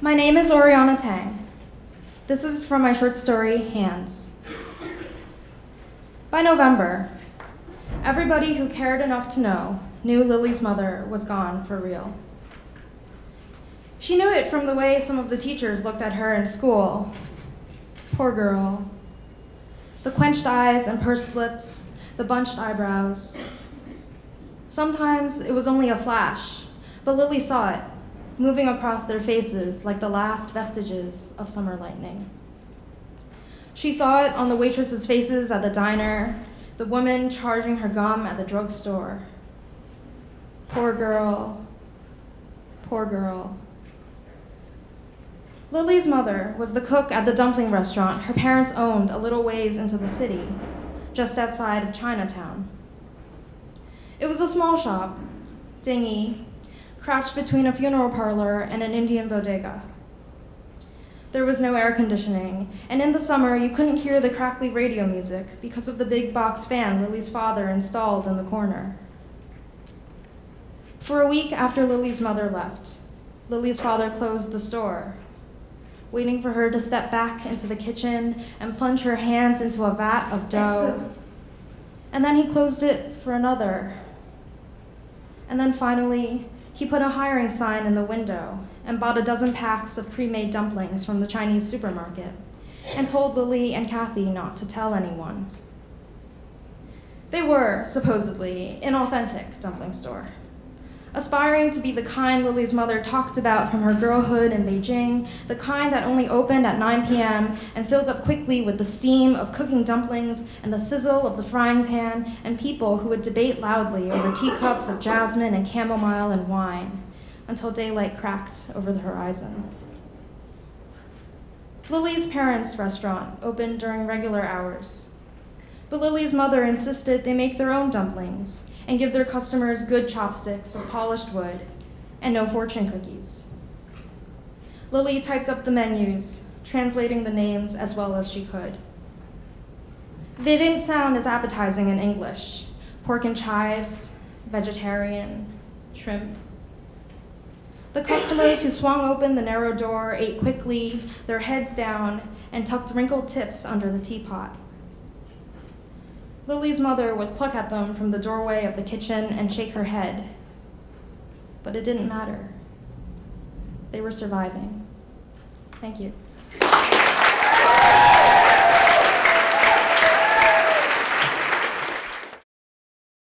My name is Oriana Tang. This is from my short story, Hands. By November, everybody who cared enough to know knew Lily's mother was gone for real. She knew it from the way some of the teachers looked at her in school. Poor girl. The quenched eyes and pursed lips, the bunched eyebrows. Sometimes it was only a flash, but Lily saw it, moving across their faces like the last vestiges of summer lightning. She saw it on the waitresses' faces at the diner, the woman charging her gum at the drugstore. Poor girl, poor girl. Lily's mother was the cook at the dumpling restaurant her parents owned a little ways into the city, just outside of Chinatown. It was a small shop, dingy, crouched between a funeral parlor and an Indian bodega. There was no air conditioning, and in the summer you couldn't hear the crackly radio music because of the big box fan Lily's father installed in the corner. For a week after Lily's mother left, Lily's father closed the store, waiting for her to step back into the kitchen and plunge her hands into a vat of dough. And then he closed it for another. And then finally, he put a hiring sign in the window and bought a dozen packs of pre-made dumplings from the Chinese supermarket and told Lily and Kathy not to tell anyone. They were, supposedly, an authentic dumpling store, aspiring to be the kind Lily's mother talked about from her girlhood in Beijing, the kind that only opened at 9 p.m. and filled up quickly with the steam of cooking dumplings and the sizzle of the frying pan and people who would debate loudly over teacups of jasmine and chamomile and wine until daylight cracked over the horizon. Lily's parents' restaurant opened during regular hours, but Lily's mother insisted they make their own dumplings and give their customers good chopsticks of polished wood and no fortune cookies. Lily typed up the menus, translating the names as well as she could. They didn't sound as appetizing in English: pork and chives, vegetarian, shrimp. The customers who swung open the narrow door ate quickly, their heads down, and tucked wrinkled tips under the teapot. Lily's mother would pluck at them from the doorway of the kitchen and shake her head. But it didn't matter. They were surviving. Thank you.